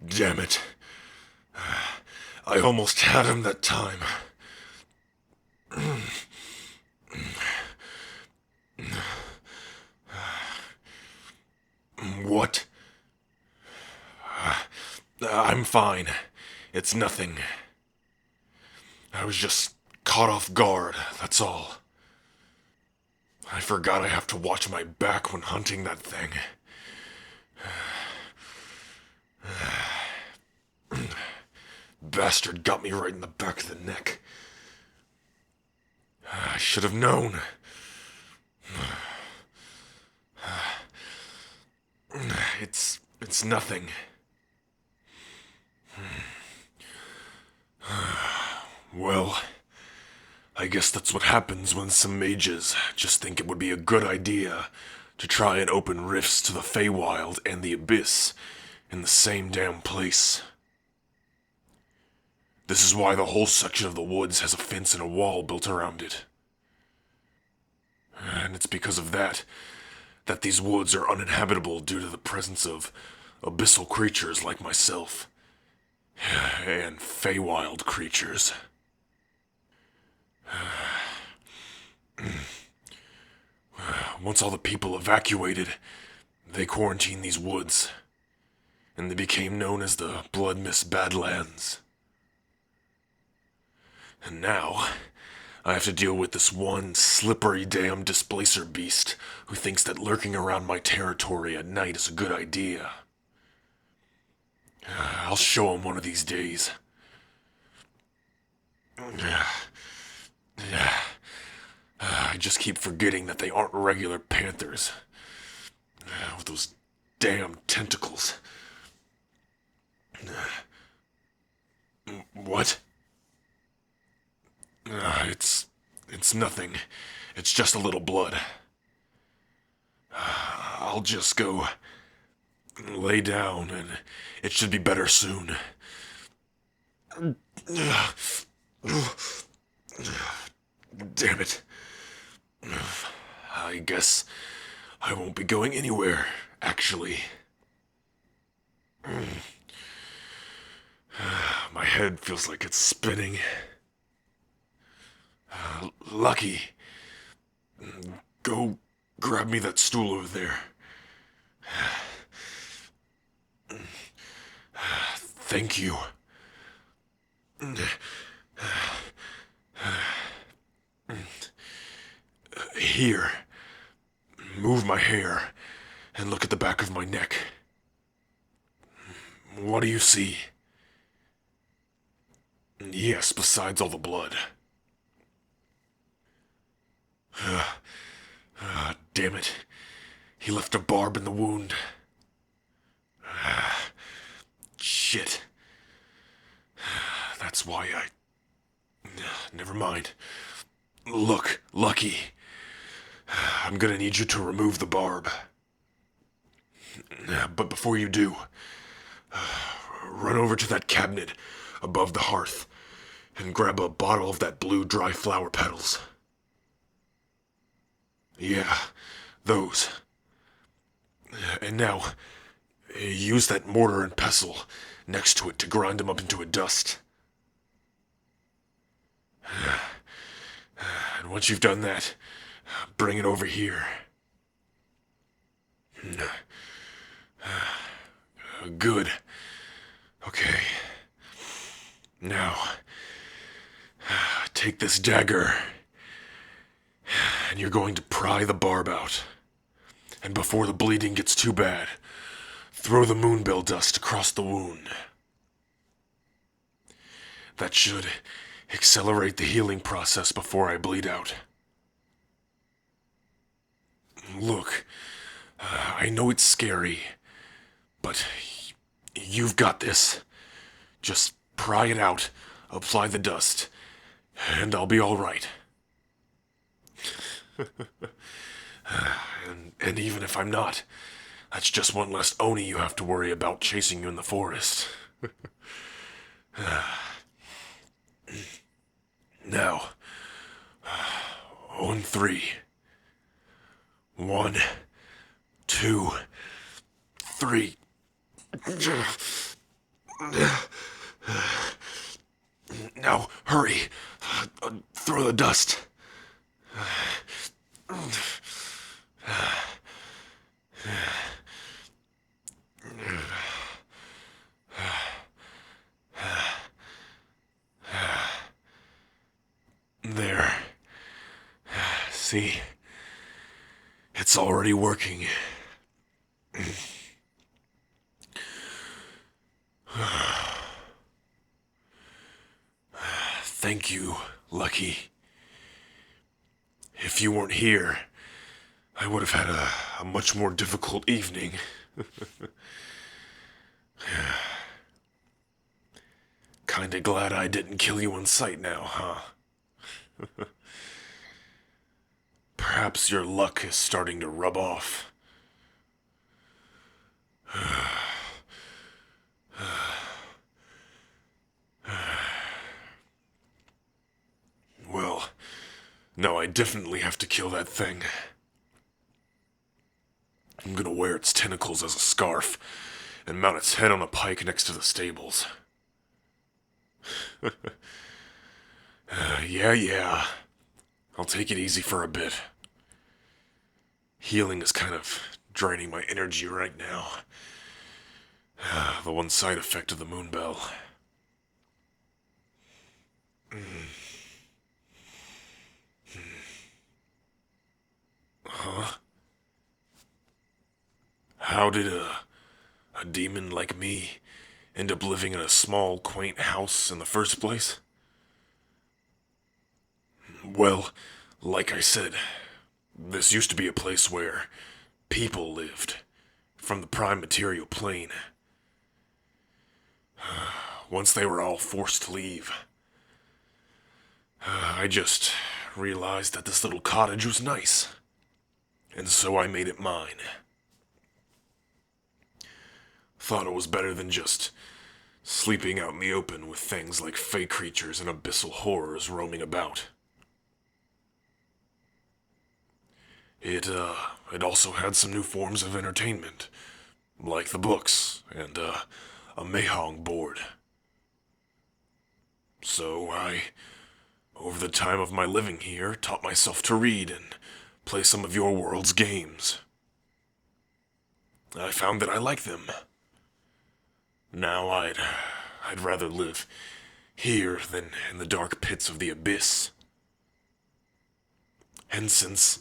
Damn it. I almost had him that time. What? I'm fine. It's nothing. I was just caught off guard, that's all. I forgot I have to watch my back when hunting that thing. Bastard got me right in the back of the neck. I should have known. It's nothing. Well, I guess that's what happens when some mages just think it would be a good idea to try and open rifts to the Feywild and the Abyss in the same damn place. This is why the whole section of the woods has a fence and a wall built around it. And it's because of that these woods are uninhabitable due to the presence of abyssal creatures like myself. And Feywild creatures. Once all the people evacuated, they quarantined these woods, and they became known as the Blood Mist Badlands. And now, I have to deal with this one slippery damn displacer beast who thinks that lurking around my territory at night is a good idea. I'll show him one of these days. I just keep forgetting that they aren't regular panthers. With those damn tentacles. What? It's nothing. It's just a little blood. I'll just go lay down and it should be better soon. Damn it. I guess I won't be going anywhere, actually. My head feels like it's spinning. Lucky. Go grab me that stool over there. Thank you. Here. Move my hair and look at the back of my neck. What do you see? Yes, besides all the blood. Damn it. He left a barb in the wound. Shit. That's why Never mind. Look, Lucky. I'm gonna need you to remove the barb. But before you do, run over to that cabinet above the hearth and grab a bottle of that blue dry flower petals. Yeah, those. And now, use that mortar and pestle next to it to grind them up into a dust. And once you've done that, bring it over here. Good. Okay. Now, take this dagger, and you're going to pry the barb out. And before the bleeding gets too bad, throw the moonbell dust across the wound. That should accelerate the healing process before I bleed out. Look, I know it's scary, but you've got this. Just pry it out, apply the dust, and I'll be all right. And even if I'm not, that's just one less Oni you have to worry about chasing you in the forest. Now, on three. 1, 2, 3. Now, hurry. Throw the dust. There. See? It's already working. Thank you, Lucky. If you weren't here, I would have had a much more difficult evening. Kinda glad I didn't kill you on sight now, huh? Perhaps your luck is starting to rub off. Well, no, I definitely have to kill that thing. I'm gonna wear its tentacles as a scarf and mount its head on a pike next to the stables. Yeah. I'll take it easy for a bit. Healing is kind of draining my energy right now. The one side effect of the moon bell. Huh? How did a demon like me end up living in a small, quaint house in the first place? Well, like I said, this used to be a place where people lived, from the prime material plane. Once they were all forced to leave, I just realized that this little cottage was nice, and so I made it mine. Thought it was better than just sleeping out in the open with things like fey creatures and abyssal horrors roaming about. It also had some new forms of entertainment, like the books and a mahjong board. So over the time of my living here, taught myself to read and play some of your world's games. I found that I like them. Now I'd rather live here than in the dark pits of the abyss. And since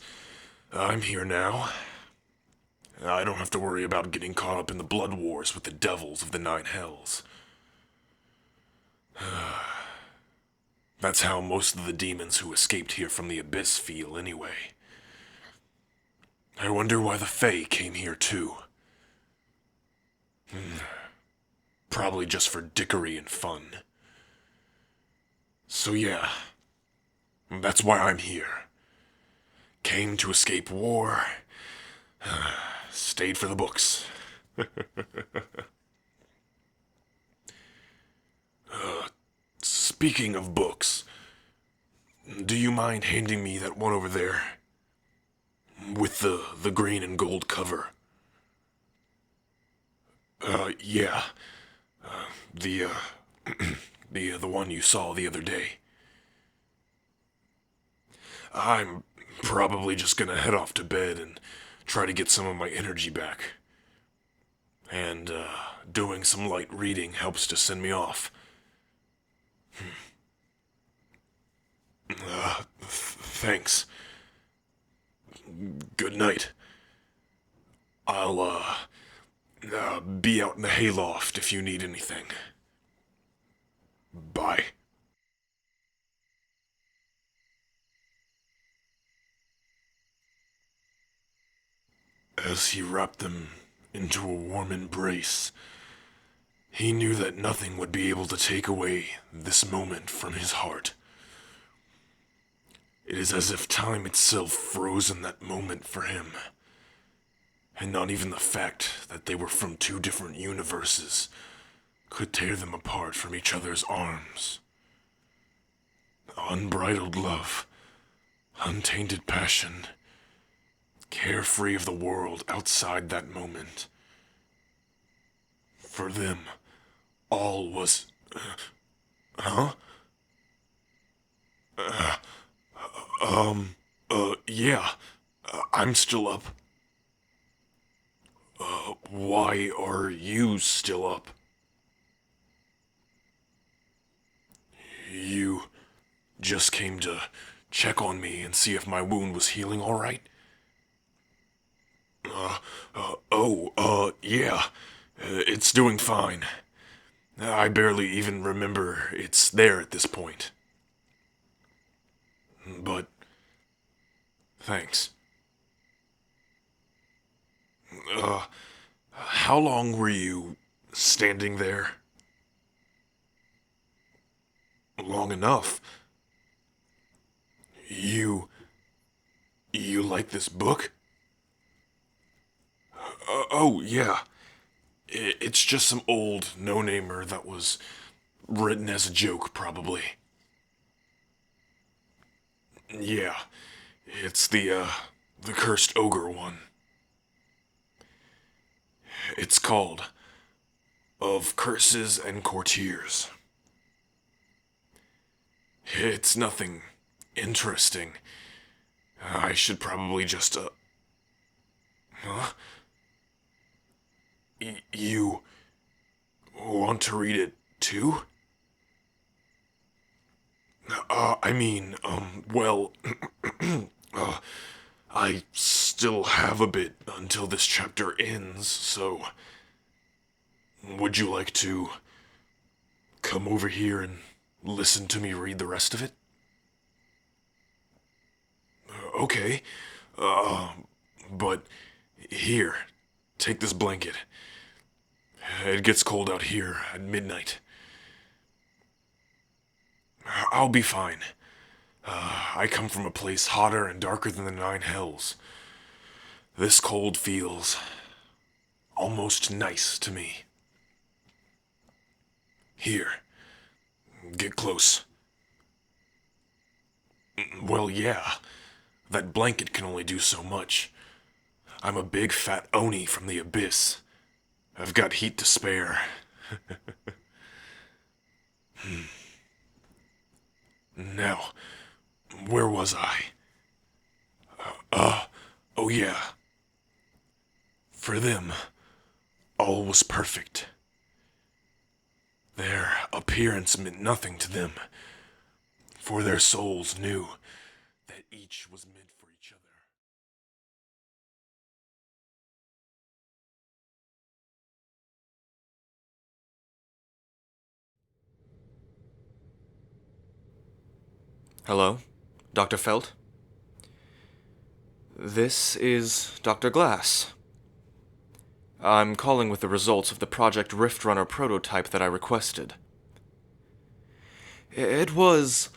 I'm here now, I don't have to worry about getting caught up in the blood wars with the devils of the Nine Hells. That's how most of the demons who escaped here from the abyss feel anyway. I wonder why the Fae came here too. Probably just for dickery and fun. So yeah, that's why I'm here. Came to escape war, stayed for the books. Speaking of books, do you mind handing me that one over there? With the green and gold cover. Yeah. The the one you saw the other day. I'm probably just gonna head off to bed and try to get some of my energy back. And, doing some light reading helps to send me off. Thanks. Good night. I'll, be out in the hayloft if you need anything. Bye. As he wrapped them into a warm embrace, he knew that nothing would be able to take away this moment from his heart. It is as if time itself froze in that moment for him, and not even the fact that they were from two different universes could tear them apart from each other's arms. Unbridled love, untainted passion, carefree of the world outside that moment. For them, all was... Huh? Yeah. I'm still up. Why are you still up? You just came to check on me and see if my wound was healing alright? Yeah. It's doing fine. I barely even remember it's there at this point. But, thanks. How long were you standing there? Long enough. You... You like this book? Oh, yeah. It's just some old no-namer that was written as a joke, probably. Yeah. It's the Cursed Ogre one. It's called Of Curses and Courtiers. It's nothing interesting. I should probably just, Huh? You want to read it too? Well, I still have a bit until this chapter ends, so would you like to come over here and listen to me read the rest of it? Okay, but here, take this blanket. It gets cold out here at midnight. I'll be fine. I come from a place hotter and darker than the Nine Hells. This cold feels almost nice to me. Here, get close. Well, yeah, that blanket can only do so much. I'm a big fat Oni from the abyss. I've got heat to spare. Now, where was I? Oh yeah. For them, all was perfect. Their appearance meant nothing to them, for their souls knew that each was meant for each other. Hello, Dr. Felt? This is Dr. Glass. I'm calling with the results of the Project Rift Runner prototype that I requested. It was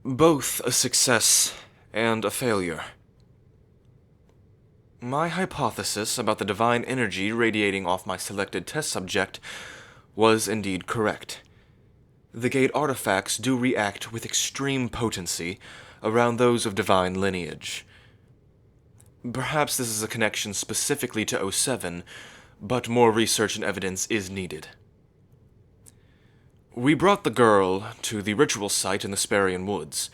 both a success and a failure. My hypothesis about the divine energy radiating off my selected test subject was indeed correct. The gate artifacts do react with extreme potency around those of divine lineage. Perhaps this is a connection specifically to O7, but more research and evidence is needed. We brought the girl to the ritual site in the Sparian Woods,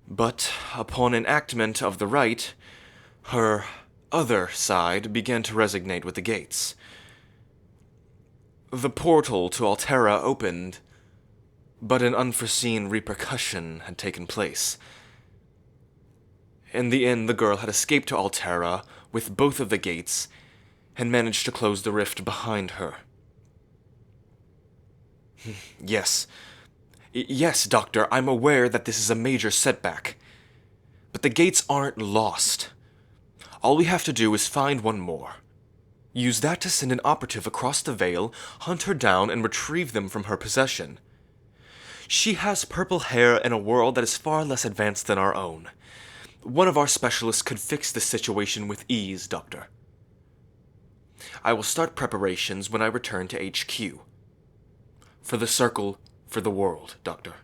but upon enactment of the rite, her other side began to resonate with the gates. The portal to Altera opened, but an unforeseen repercussion had taken place. In the end, the girl had escaped to Altera with both of the gates and managed to close the rift behind her. Yes. Yes, Doctor, I'm aware that this is a major setback. But the gates aren't lost. All we have to do is find one more. Use that to send an operative across the Veil, hunt her down, and retrieve them from her possession. She has purple hair in a world that is far less advanced than our own. One of our specialists could fix this situation with ease, Doctor. I will start preparations when I return to HQ. For the Circle, for the world, Doctor.